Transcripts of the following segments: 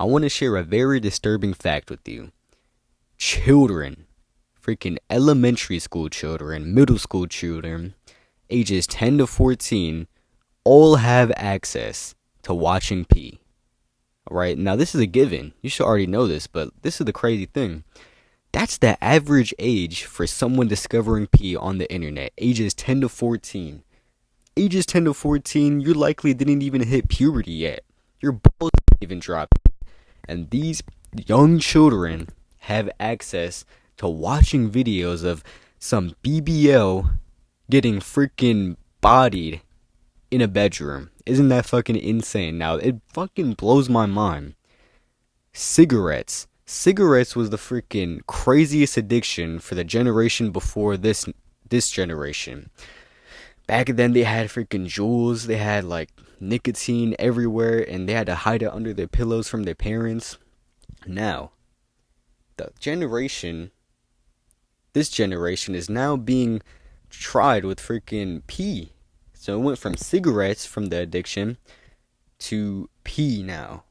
I want to share a very disturbing fact with you. Children, freaking elementary school children, middle school children, ages 10 to 14, all have access to watching P. Alright, now this is a given. You should already know this, but this is the crazy thing. That's the average age for someone discovering P on the internet, ages 10 to 14. Ages 10 to 14, you likely didn't even hit puberty yet. Your balls didn't even drop. And these young children have access to watching videos of some BBL getting freaking bodied in a bedroom. Isn't that fucking insane? Now, it fucking blows my mind. Cigarettes. Cigarettes was the freaking craziest addiction for the generation before this generation. Back then, they had freaking Juuls. They had like nicotine everywhere, and they had to hide it under their pillows from their parents. Now, this generation is now being tried with freaking P. So it went from cigarettes, from the addiction, to P now.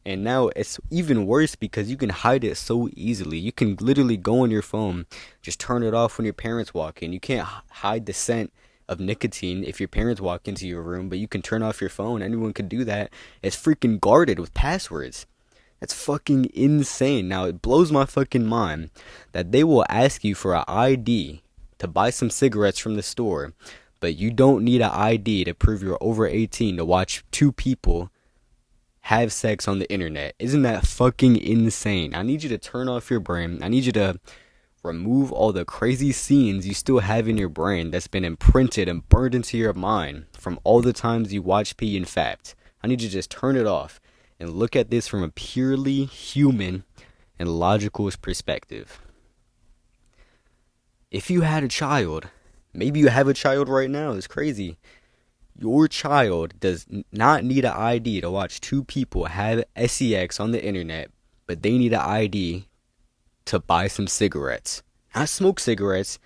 And now it's even worse because you can hide it so easily. You can literally go on your phone, just turn it off when your parents walk in. You can't hide the scent of nicotine if your parents walk into your room, but you can turn off your phone. Anyone could do that. It's freaking guarded with passwords. That's fucking insane. Now, it blows my fucking mind that they will ask you for an ID to buy some cigarettes from the store, but you don't need an ID to prove you're over 18 to watch two people have sex on the internet. Isn't that fucking insane? I need you to turn off your brain. I need you to remove all the crazy scenes you still have in your brain that's been imprinted and burned into your mind from all the times you watch P and Fact. I need you to just turn it off and look at this from a purely human and logical perspective. If you had a child, maybe you have a child right now, it's crazy. Your child does not need an ID to watch two people have sex on the internet, but they need an ID to buy some cigarettes. Not smoke cigarettes,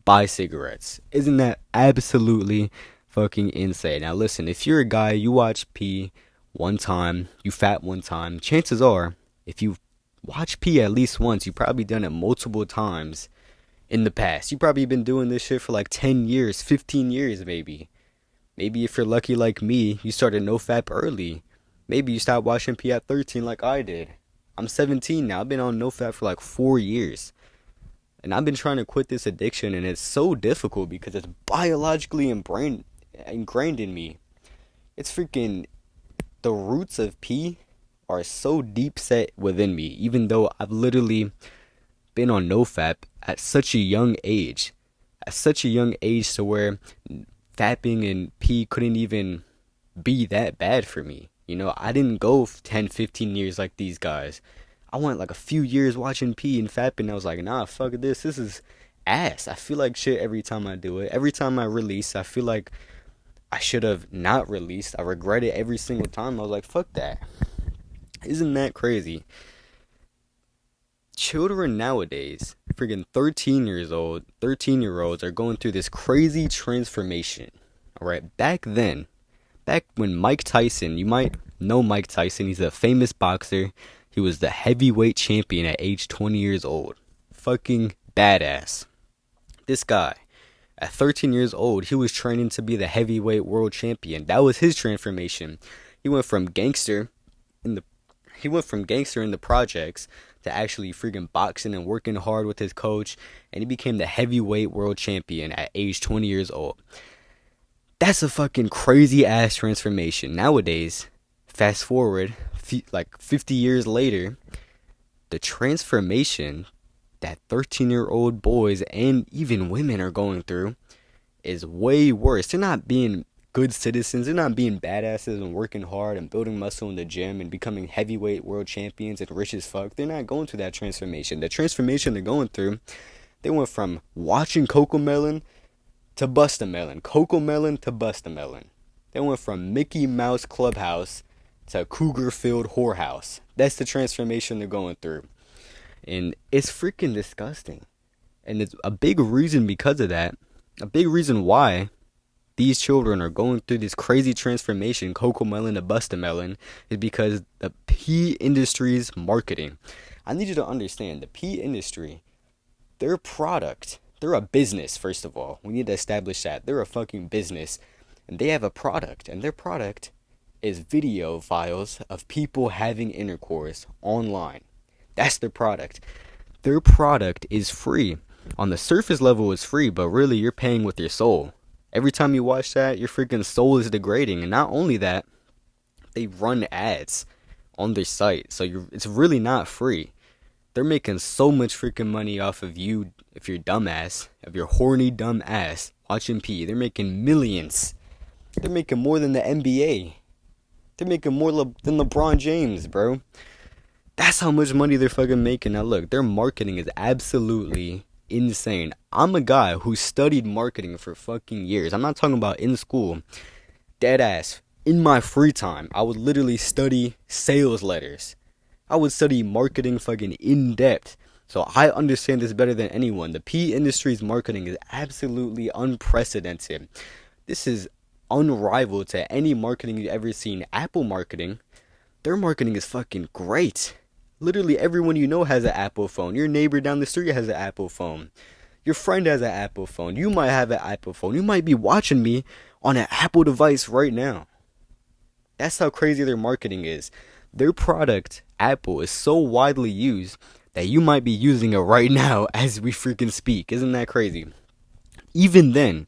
buy cigarettes. Isn't that absolutely fucking insane? Now listen, if you're a guy, you watch P one time, you fat one time, chances are, if you watch P at least once, you've probably done it multiple times in the past. You've probably been doing this shit for like 10 years, 15 years maybe. Maybe if you're lucky like me, you started NoFap early. Maybe you stopped watching P at 13 like I did. I'm 17 now. I've been on NoFap for like 4 years. And I've been trying to quit this addiction, and it's so difficult because it's biologically ingrained in me. It's freaking... The roots of P are so deep set within me, even though I've literally been on NoFap at such a young age. At such a young age to where fapping and P couldn't even be that bad for me. You know, I didn't go 10, 15 years like these guys. I went like a few years watching P and fapping. I was like, nah, fuck this. This is ass. I feel like shit every time I do it. Every time I release, I feel like I should have not released. I regret it every single time. I was like, fuck that. Isn't that crazy? Children nowadays, freaking 13-year-olds are going through this crazy transformation. Alright, back when Mike Tyson, you might know Mike Tyson, he's a famous boxer. He was the heavyweight champion at age 20 years old. Fucking badass. This guy, at 13 years old, he was training to be the heavyweight world champion. That was his transformation. He went from gangster in the projects to actually freaking boxing and working hard with his coach, and he became the heavyweight world champion at age 20 years old. That's a fucking crazy ass transformation. Nowadays, fast forward like 50 years later, the transformation that 13-year-old boys and even women are going through is way worse. They're not being good citizens. They're not being badasses and working hard and building muscle in the gym and becoming heavyweight world champions and rich as fuck. They're not going through that transformation. The transformation they're going through, they went from watching Cocomelon to Bustamelon. Cocomelon to Bustamelon. They went from Mickey Mouse Clubhouse to Cougarfield Whorehouse. That's the transformation they're going through. And it's freaking disgusting. And it's a big reason because of that. A big reason why these children are going through this crazy transformation, Cocomelon to Bustamelon, is because the pea industry's marketing. I need you to understand, the pea industry, their product, they're a business, first of all. We need to establish that. They're a fucking business. And they have a product, and their product is video files of people having intercourse online. That's their product. Their product is free. On the surface level, it's free, but really, you're paying with your soul. Every time you watch that, your freaking soul is degrading. And not only that, they run ads on their site. So it's really not free. They're making so much freaking money off of you, if you're dumbass, of your horny dumb ass watching P. They're making millions. They're making more than the NBA. They're making more than LeBron James, bro. That's how much money they're fucking making. Now look, their marketing is absolutely insane. I'm a guy who studied marketing for fucking years. I'm not talking about in school. Dead ass. In my free time, I would literally study sales letters. I would study marketing fucking in depth. So I understand this better than anyone. The pea industry's marketing is absolutely unprecedented. This is unrivaled to any marketing you've ever seen. Apple marketing, their marketing is fucking great. Literally everyone you know has an Apple phone. Your neighbor down the street has an Apple phone. Your friend has an Apple phone. You might have an Apple phone. You might be watching me on an Apple device right now. That's how crazy their marketing is. Their product, Apple, is so widely used that you might be using it right now as we freaking speak. Isn't that crazy? Even then,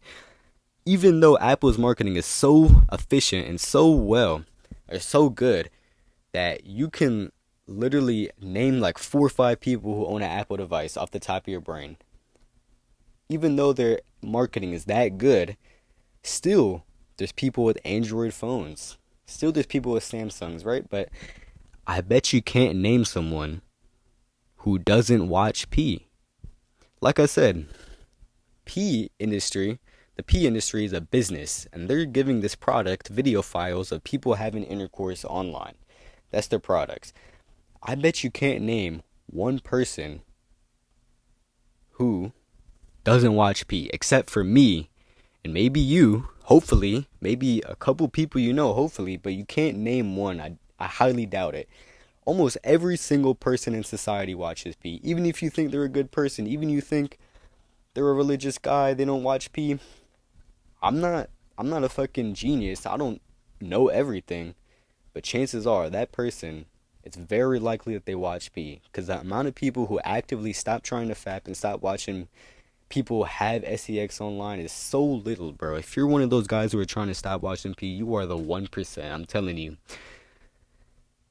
even though Apple's marketing is so efficient and so well, or so good, that you can literally name like 4 or 5 people who own an Apple device off the top of your brain. Even though their marketing is that good, still, there's people with Android phones. Still, there's people with Samsungs, right? But I bet you can't name someone who doesn't watch P. Like I said, the P industry is a business, and they're giving this product video files of people having intercourse online. That's their products. I bet you can't name one person who doesn't watch P, except for me, and maybe you, hopefully, maybe a couple people you know, hopefully, but you can't name one. I highly doubt it. Almost every single person in society watches P. Even if you think they're a good person, even you think they're a religious guy, they don't watch P. I'm not a fucking genius. I don't know everything. But chances are that person, it's very likely that they watch P. Because the amount of people who actively stop trying to fap and stop watching people have sex online is so little, bro. If you're one of those guys who are trying to stop watching P, you are the 1%. I'm telling you.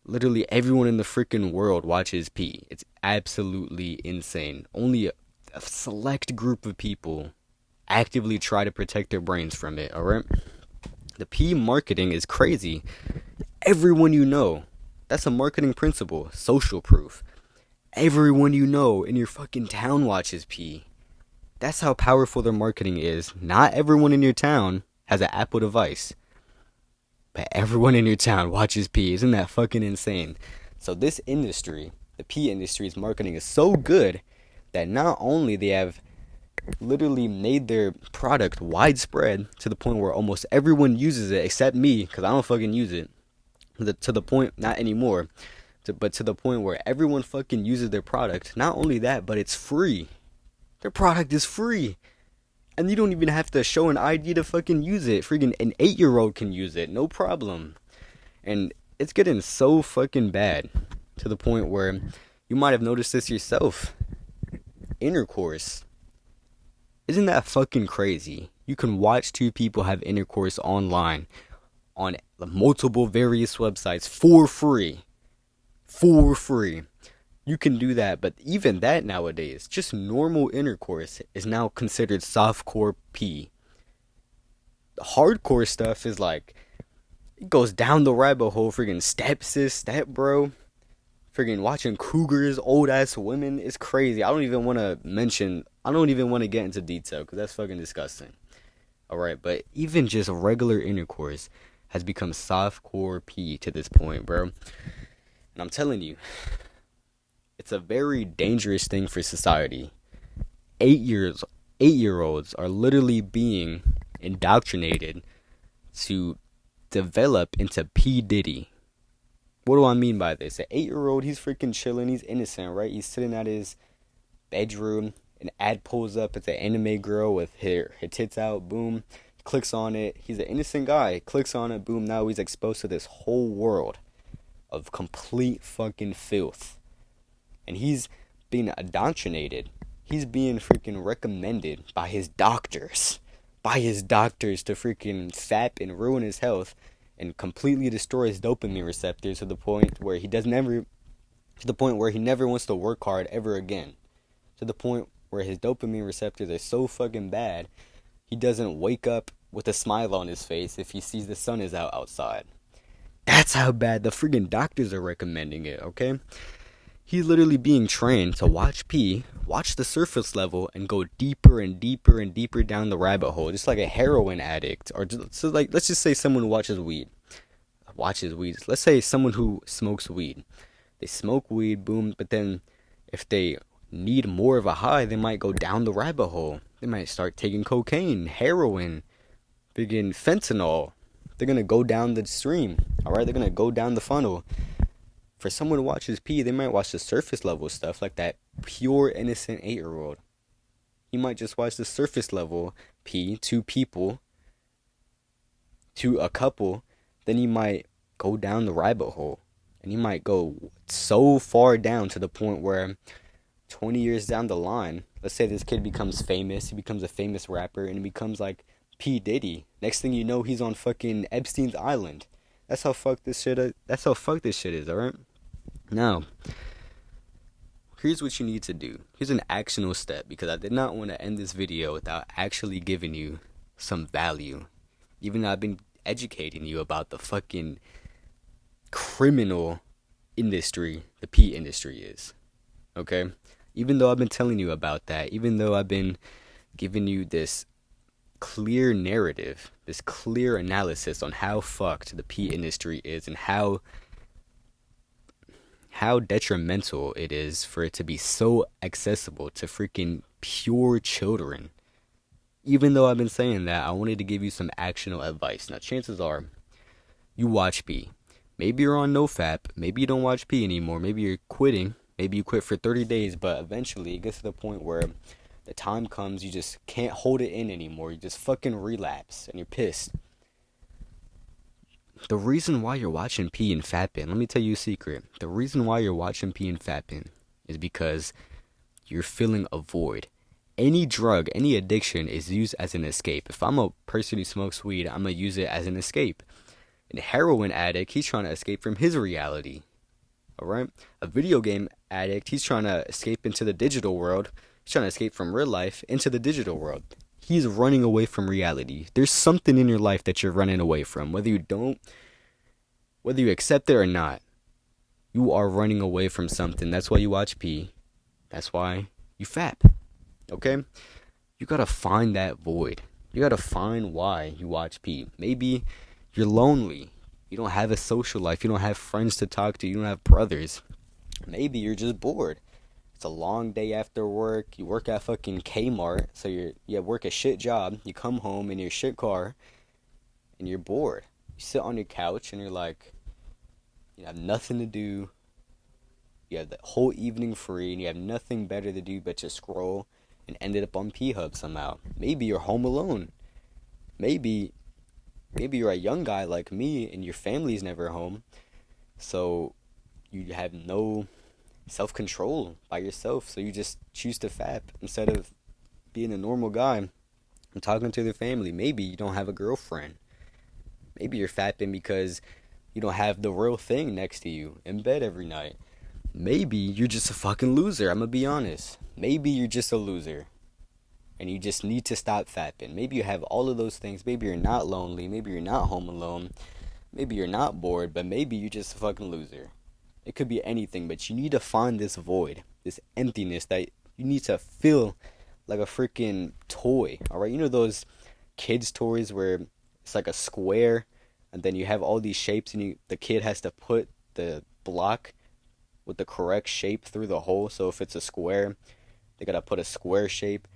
Literally everyone in the freaking world watches P. It's absolutely insane. Only a select group of people actively try to protect their brains from it, alright? The P marketing is crazy. Everyone you know, that's a marketing principle, social proof. Everyone you know in your fucking town watches P. That's how powerful their marketing is. Not everyone in your town has an Apple device, but everyone in your town watches P. Isn't that fucking insane? So this industry, the P industry's marketing is so good that not only they have literally made their product widespread to the point where almost everyone uses it except me, because I don't fucking use it. To the point, not anymore, but to the point where everyone fucking uses their product. Not only that, but it's free. Their product is free. And you don't even have to show an ID to fucking use it. Freaking an 8-year-old can use it, no problem. And it's getting so fucking bad to the point where you might have noticed this yourself. Intercourse. Isn't that fucking crazy? You can watch 2 people have intercourse online on multiple various websites for free. For free. You can do that, but even that nowadays, just normal intercourse is now considered softcore P. Hardcore stuff is like, it goes down the rabbit hole, friggin' stepsis, stepbro, friggin' watching cougars, old ass women. It's crazy. I don't even want to get into detail, because that's fucking disgusting. Alright, but even just regular intercourse has become softcore P to this point, bro. And I'm telling you, it's a very dangerous thing for society. 8-year-olds are literally being indoctrinated to develop into P. Diddy. What do I mean by this? An 8-year-old, he's freaking chilling, he's innocent, right? He's sitting at his bedroom, an ad pulls up, it's an anime girl with her tits out, boom, clicks on it. He's an innocent guy, clicks on it, boom, now he's exposed to this whole world of complete fucking filth. And he's being indoctrinated. He's being freaking recommended by his doctors. By his doctors to freaking sap and ruin his health and completely destroy his dopamine receptors to the point where he never wants to work hard ever again. To the point where his dopamine receptors are so fucking bad, he doesn't wake up with a smile on his face if he sees the sun is out outside. That's how bad the freaking doctors are recommending it, okay? He's literally being trained to watch the surface level, and go deeper and deeper and deeper down the rabbit hole, just like a heroin addict, or just, so like, let's just say someone who watches weed. Let's say someone who smokes weed. They smoke weed, boom, but then if they need more of a high, they might go down the rabbit hole. They might start taking cocaine, heroin, friggin' fentanyl. They're gonna go down the stream, alright? They're gonna go down the funnel. For someone who watches P, they might watch the surface level stuff, like that pure innocent 8-year-old. You might just watch the surface level P, two people, to a couple, then you might go down the rabbit hole. And you might go so far down to the point where 20 years down the line, let's say this kid becomes famous, he becomes a famous rapper, and he becomes like P. Diddy. Next thing you know, he's on fucking Epstein's Island. That's how fucked this shit is, alright? Now, here's what you need to do. Here's an actionable step, because I did not want to end this video without actually giving you some value. Even though I've been educating you about the fucking criminal industry the P industry is. Okay? Even though I've been telling you about that, even though I've been giving you this clear narrative, this clear analysis on how fucked the P industry is and how detrimental it is for it to be so accessible to freaking pure children. Even though I've been saying that, I wanted to give you some actionable advice. Now, chances are, you watch P. Maybe you're on NoFap. Maybe you don't watch P anymore. Maybe you're quitting. Maybe you quit for 30 days, but eventually it gets to the point where the time comes, you just can't hold it in anymore. You just fucking relapse, and you're pissed. The reason why you're watching P and fapping, let me tell you a secret. The reason why you're watching P and fapping is because you're feeling a void. Any drug, any addiction is used as an escape. If I'm a person who smokes weed, I'm going to use it as an escape. A heroin addict, he's trying to escape from his reality. Alright? A video game addict, he's trying to escape into the digital world. He's trying to escape from real life into the digital world. He's running away from reality. There's something in your life that you're running away from. Whether you accept it or not, you are running away from something. That's why you watch P. That's why you fap. Okay? You gotta find that void. You gotta find why you watch P. Maybe you're lonely. You don't have a social life. You don't have friends to talk to. You don't have brothers. Maybe you're just bored. It's a long day after work. You work at fucking Kmart, so you work a shit job. You come home in your shit car, and you're bored. You sit on your couch, and you're like, you have nothing to do. You have the whole evening free, and you have nothing better to do but just scroll, and ended up on P-Hub somehow. Maybe you're home alone. Maybe you're a young guy like me, and your family's never home, so you have no self-control by yourself, so you just choose to fap instead of being a normal guy and talking to their family. Maybe you don't have a girlfriend. Maybe you're fapping because you don't have the real thing next to you in bed every night. Maybe you're just a fucking loser. I'm gonna be honest. Maybe you're just a loser and you just need to stop fapping. Maybe you have all of those things. Maybe you're not lonely. Maybe you're not home alone. Maybe you're not bored, but maybe you're just a fucking loser. It could be anything, but you need to find this void, this emptiness that you need to feel like a freaking toy, alright? You know those kids' toys where it's like a square, and then you have all these shapes, and the kid has to put the block with the correct shape through the hole. So if it's a square, they gotta put a square shape.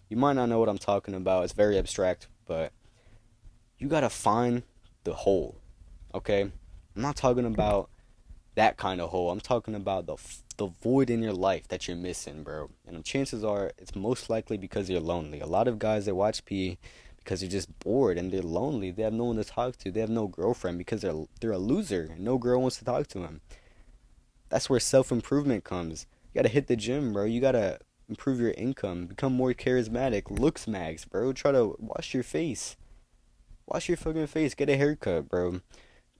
You might not know what I'm talking about. It's very abstract, but You gotta find the hole, okay? I'm not talking about that kind of hole. I'm talking about the void in your life that you're missing, bro. And chances are it's most likely because you're lonely. A lot of guys that watch P because they're just bored and they're lonely. They have no one to talk to. They have no girlfriend because they're a loser and no girl wants to talk to them. That's where self-improvement comes. You got to hit the gym, bro. You got to improve your income, become more charismatic, looks max, bro. Try to wash your face. Wash your fucking face, get a haircut, bro.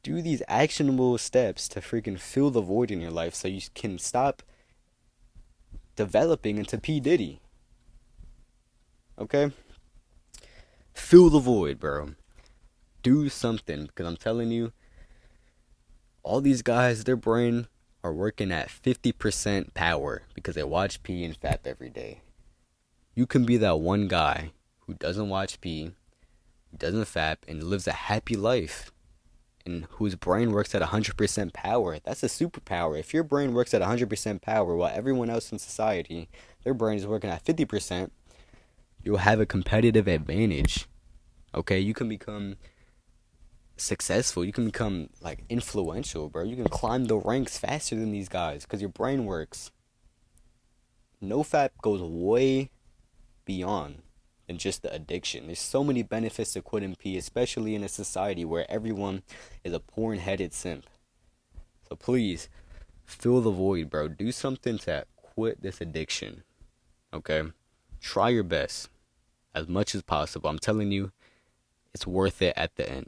Do these actionable steps to freaking fill the void in your life so you can stop developing into P. Diddy. Okay? Fill the void, bro. Do something, because I'm telling you, all these guys, their brain are working at 50% power because they watch P and FAP every day. You can be that one guy who doesn't watch P, doesn't FAP, and lives a happy life, and whose brain works at 100% power. That's a superpower. If your brain works at 100% power while everyone else in society, their brain is working at 50%, you'll have a competitive advantage. Okay, you can become successful. You can become like influential, bro. You can climb the ranks faster than these guys because your brain works. No FAP goes way beyond than just the addiction. There's so many benefits to quitting P, especially in a society where everyone is a porn-headed simp. So please, fill the void, bro. Do something to quit this addiction. Okay? Try your best as much as possible. I'm telling you, it's worth it at the end.